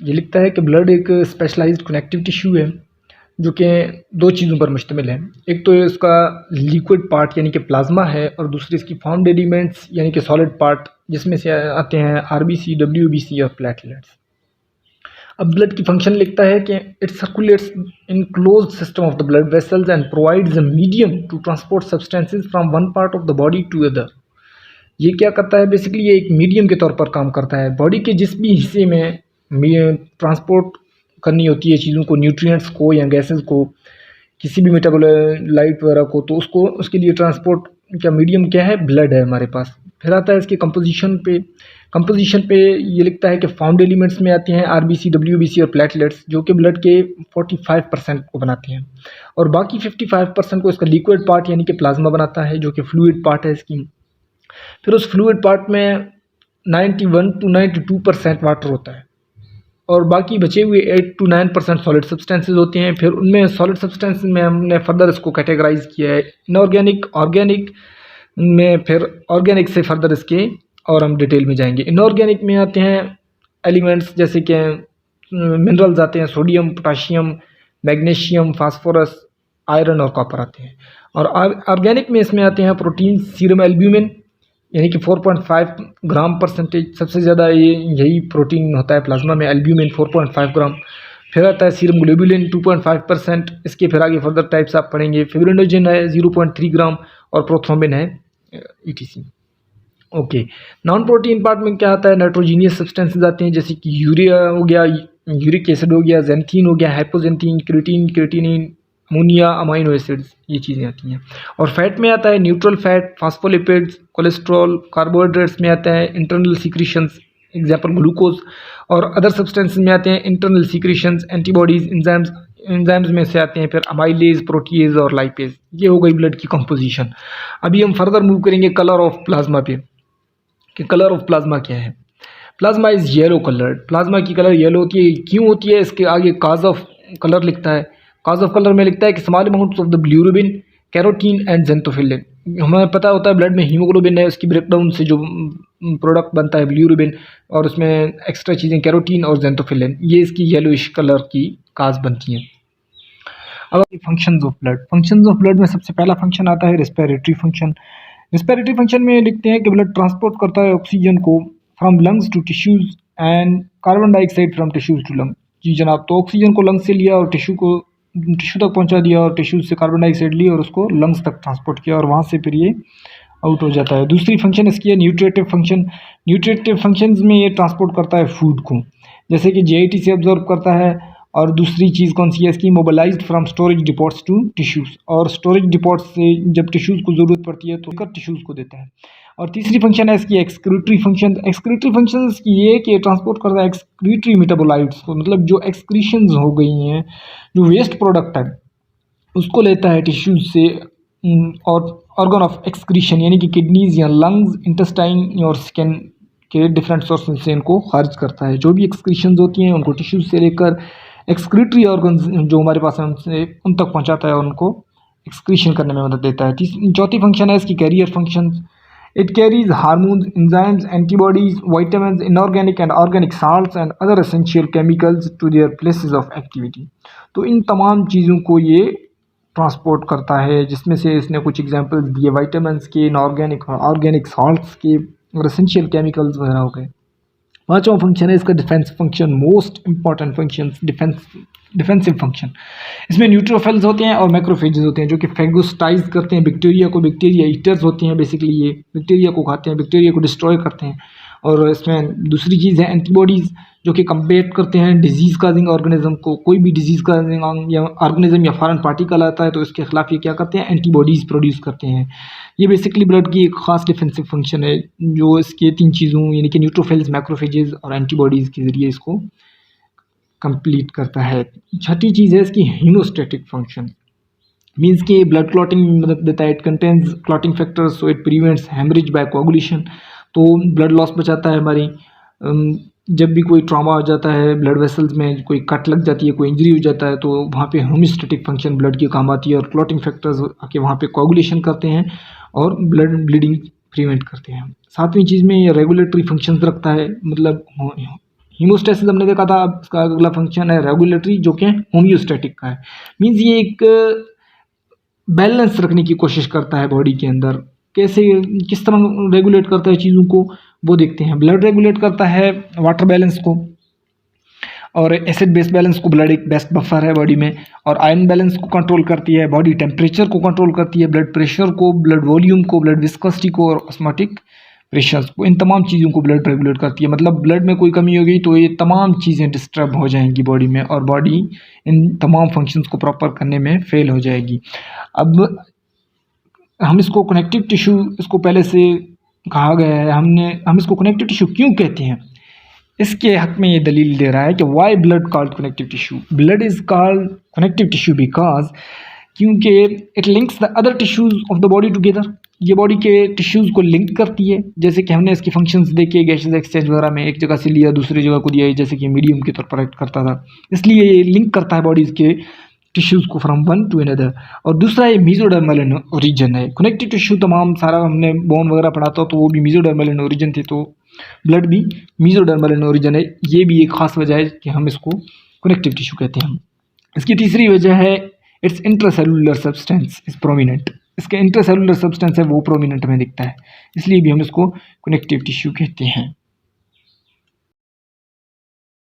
ये लिखता है कि ब्लड एक स्पेशलाइज्ड कनेक्टिव टिश्यू है जो कि दो चीज़ों पर मुश्तमिल है। एक तो इसका लिक्विड पार्ट यानी कि प्लाज्मा है, और दूसरी इसकी फाउंड एलिमेंट्स यानी कि सॉलिड पार्ट, जिसमें से आते हैं आरबीसी, डब्ल्यूबीसी और प्लेटलेट्स। अब ब्लड की फंक्शन लिखता है कि it circulates in closed system of the blood vessels and provides a medium to transport substances from one part of the body to other. ये क्या करता है, बेसिकली ये एक मीडियम के तौर पर काम करता है। बॉडी के जिस भी हिस्से में ट्रांसपोर्ट करनी होती है चीज़ों को, न्यूट्रिएंट्स को या गैसेस को, किसी भी मेटाबोलाइट वगैरह को, तो उसको उसके लिए ट्रांसपोर्ट का मीडियम क्या है, ब्लड है हमारे पास। फिर आता है इसके कंपोजिशन पे ये लिखता है कि फाउंड एलिमेंट्स में आते हैं आरबीसी, डब्ल्यूबीसी और प्लेटलेट्स, जो कि ब्लड के 45% को बनाते हैं, और बाकी 55% को इसका लिक्विड पार्ट यानी कि प्लाज्मा बनाता है, जो कि फ्लूइड पार्ट है इसकी। फिर उस फ्लूइड पार्ट में 91 to 92% वाटर होता है, और बाकी बचे हुए 8 to 9% सॉलिड सब्सटेंसेस होते हैं। फिर उनमें सॉलिड सब्सटेंसेस में हमने फर्दर इसको कैटेगराइज किया है इनऑर्गेनिक, ऑर्गेनिक में, फिर ऑर्गेनिक से फर्दर इसके और हम डिटेल में जाएंगे। इनऑर्गेनिक में आते हैं एलिमेंट्स जैसे कि मिनरल्स आते हैं, sodium, potassium, magnesium, phosphorus, iron और कॉपर आते हैं। और ऑर्गेनिक में इसमें आते हैं प्रोटीन, सीरम एल्ब्यूमिन यानी कि 4.5 ग्राम परसेंटेज, सबसे ज़्यादा यही प्रोटीन होता है प्लाज्मा में, एल्ब्यूमिन 4.5 ग्राम। फिर आता है सीरम ग्लोबुलिन 2.5%, इसके फिर आगे फर्दर टाइप्स आप पढ़ेंगे। फिब्रिनोजन है 0.3 ग्राम, और प्रोथ्रोम्बिन है ETC। Okay, non protein part में क्या आता है, नाइट्रोजीनियस सब्सटेंसेस आते हैं जैसे कि यूरिया हो गया, यूरिक एसिड हो गया, जेंथीन हो गया, हाइपोजेंथीन, creatine, creatinine, ammonia, amino acids, ये चीज़ें आती हैं। और फैट में आता है neutral fat, phospholipids, cholesterol. Carbohydrates में आता है इंटरनल सीक्रेशंस, एग्जाम्पल ग्लूकोज। और अदर सब्सटेंसेस में आते हैं इंटरनल सीक्रेशंस, एंटीबॉडीज, एंजाइम्स में से आते हैं फिर अमाइलेज, प्रोटीएज और लाइपेज। ये हो गई ब्लड की कंपोजिशन। अभी हम फर्दर मूव करेंगे कलर ऑफ प्लाज्मा पे, कि कलर ऑफ प्लाज्मा क्या है। Plasma is yellow coloured. Plasma की कलर येलो होती है। क्यों होती है, इसके आगे काज ऑफ कलर लिखता है। काज ऑफ कलर में लिखता है कि small amounts of the bilirubin, carotene and xanthophyll. हमें पता होता है ब्लड में हीमोग्लोबिन है, उसकी ब्रेकडाउन से जो प्रोडक्ट बनता है बिलिरुबिन, और उसमें एक्स्ट्रा चीज़ें कैरोटीन और जेंथोफिलिन, ये इसकी येलोइश कलर की काज बनती हैं। अब फंक्शंस ऑफ ब्लड में सबसे पहला फंक्शन आता है रेस्पिरेटरी फंक्शन। रेस्पिरेटरी फंक्शन में लिखते हैं कि ब्लड ट्रांसपोर्ट करता है ऑक्सीजन को from lungs to tissues and carbon dioxide from tissues to lung. जी जनाब, तो ऑक्सीजन को लंग्स से लिया और टिश्यू तक पहुंचा दिया, और टिश्यू से कार्बन डाइऑक्साइड ली और उसको लंग्स तक ट्रांसपोर्ट किया, और वहाँ से फिर ये आउट हो जाता है। दूसरी फंक्शन इसकी है न्यूट्रिटिव फंक्शन। न्यूट्रिटिव फंक्शंस में ये ट्रांसपोर्ट करता है फूड को, जैसे कि जीआईटी से ऑब्जॉर्व करता है। और दूसरी चीज़ कौन सी है इसकी, mobilized from storage depots to tissues, और स्टोरेज डिपॉट्स से जब टिश्यूज़ को ज़रूरत पड़ती है तो कर टिश्यूज़ को देता है। और तीसरी फंक्शन है इसकी एक्सक्रीटरी फंक्शन। एक्सक्रीटरी फंक्शन की ये कि ट्रांसपोर्ट करता है एक्सक्रीटरी मेटाबोलाइट्स को, मतलब जो एक्सक्रीशंस हो गई हैं, जो वेस्ट प्रोडक्ट है, उसको लेता है टिश्यूज़ से, और ऑर्गन ऑफ एक्सक्रीशन यानी कि किडनीज या लंग्स, इंटेस्टाइन और स्किन के डिफरेंट सोर्सेज से इनको खारिज करता है। जो भी एक्सक्रीशंस होती हैं उनको टिश्यूज़ से लेकर एक्सक्रीटरी ऑर्गन्स जो हमारे पास हैं उनसे उन तक पहुंचाता है और उनको एक्सक्रीशन करने में मदद देता है। चौथी फंक्शन है इसकी carrier function. It carries hormones, enzymes, antibodies, vitamins, inorganic and organic salts and other essential chemicals to their places of activity. तो इन तमाम चीज़ों को ये ट्रांसपोर्ट करता है, जिसमें से इसने कुछ एग्जांपल्स दिए विटामिन्स के, इनऑर्गेनिक और ऑर्गेनिक साल्ट्स के, और एसेंशियल केमिकल्स वगैरह हो गए। पांचवा फंक्शन है इसका defence function, most important function, defensive function. इसमें न्यूट्रोफिल्स होते हैं और मैक्रोफेजेस होते हैं जो कि फैगोसाइज करते हैं बैक्टीरिया को। बैक्टीरिया ईटर्स होते हैं, बेसिकली ये बैक्टीरिया को खाते हैं, बैक्टीरिया को डिस्ट्रॉय करते हैं। और इसमें दूसरी चीज़ है एंटीबॉडीज़, जो कि कम्बेट करते हैं डिजीज़ काजिंग ऑर्गेनिज्म को। कोई भी डिजीज़ काजिंग या ऑर्गेनिज्म या फॉरेन पार्टिकल आता है तो इसके खिलाफ ये क्या करते हैं, एंटीबॉडीज़ प्रोड्यूस करते हैं। ये बेसिकली ब्लड की एक खास डिफेंसिव फंक्शन है, जो इसके तीन चीज़ों यानी कि न्यूट्रोफिल्स, मैक्रोफेजेस और एंटीबॉडीज़ के ज़रिए इसको कंप्लीट करता है। छठी चीज़ है इसकी हीमोस्टैटिक फंक्शन, मीन्स कि ब्लड क्लॉटिंग में मदद देता है। It contains clotting factors, so it prevents haemorrhage by coagulation. तो ब्लड लॉस बचाता है हमारी। जब भी कोई ट्रॉमा हो जाता है ब्लड वेसल्स में, कोई कट लग जाती है, कोई इंजरी हो जाता है, तो वहाँ पे होम्योस्टैटिक फंक्शन ब्लड की काम आती है, और क्लॉटिंग फैक्टर्स आके वहाँ पे कोगुलेशन करते हैं और ब्लड ब्लीडिंग प्रिवेंट करते हैं। सातवीं चीज़ में ये रेगुलेटरी फंक्शंस रखता है, मतलब हीमोस्टेसिस हमने देखा था, अब इसका अगला फंक्शन है रेगुलेटरी, जो कि होम्योस्टैटिक का है। मीन्स ये एक बैलेंस रखने की कोशिश करता है बॉडी के अंदर। कैसे, किस तरह रेगुलेट करता है चीज़ों को, वो देखते हैं। ब्लड रेगुलेट करता है वाटर बैलेंस को, और एसिड बेस बैलेंस को। ब्लड एक बेस्ट बफर है बॉडी में। और आयरन बैलेंस को कंट्रोल करती है, बॉडी टेम्परेचर को कंट्रोल करती है, ब्लड प्रेशर को, ब्लड वॉल्यूम को, ब्लड विस्कोसिटी को और ऑस्मोटिक प्रेशर्स को। इन तमाम चीज़ों को ब्लड रेगुलेट करती है। मतलब ब्लड में कोई कमी हो गई तो ये तमाम चीज़ें डिस्टर्ब हो जाएंगी बॉडी में, और बॉडी इन तमाम फंक्शंस को प्रॉपर करने में फेल हो जाएगी। अब हम इसको कनेक्टिव टिश्यू, इसको पहले से कहा गया है, हम इसको कनेक्टिव टिश्यू क्यों कहते हैं, इसके हक में ये दलील दे रहा है कि why blood called connective tissue. Blood is called connective tissue because, क्योंकि it links the other tissues of the body together. ये बॉडी के टिश्यूज़ को लिंक करती है। जैसे कि हमने इसकी फंक्शंस देखे गैसेस एक्सचेंज वगैरह में, एक जगह से लिया दूसरी जगह को दिया, जैसे कि मीडियम के तौर पर एक्ट करता था, इसलिए ये लिंक करता है बॉडीज़ के टिश्यूज़ को फ्रॉम वन टू अनदर। और दूसरा ये मीजोडर्मल इन ओरिजिन है। कनेक्टिव टिश्यू तमाम सारा हमने बोन वगैरह पढ़ा था, तो वो भी मीजोडर्मल इन ओरिजिन थे, तो ब्लड भी मीजोडर्मल इन ओरिजिन है। ये भी एक खास वजह है कि हम इसको कनेक्टिव टिश्यू कहते हैं। इसकी तीसरी वजह है it's intracellular substance is prominent. इसका इंट्रासेलुलर सब्सटेंस है वो प्रोमिनेंट में दिखता है, इसलिए भी हम इसको कनेक्टिव टिश्यू कहते हैं।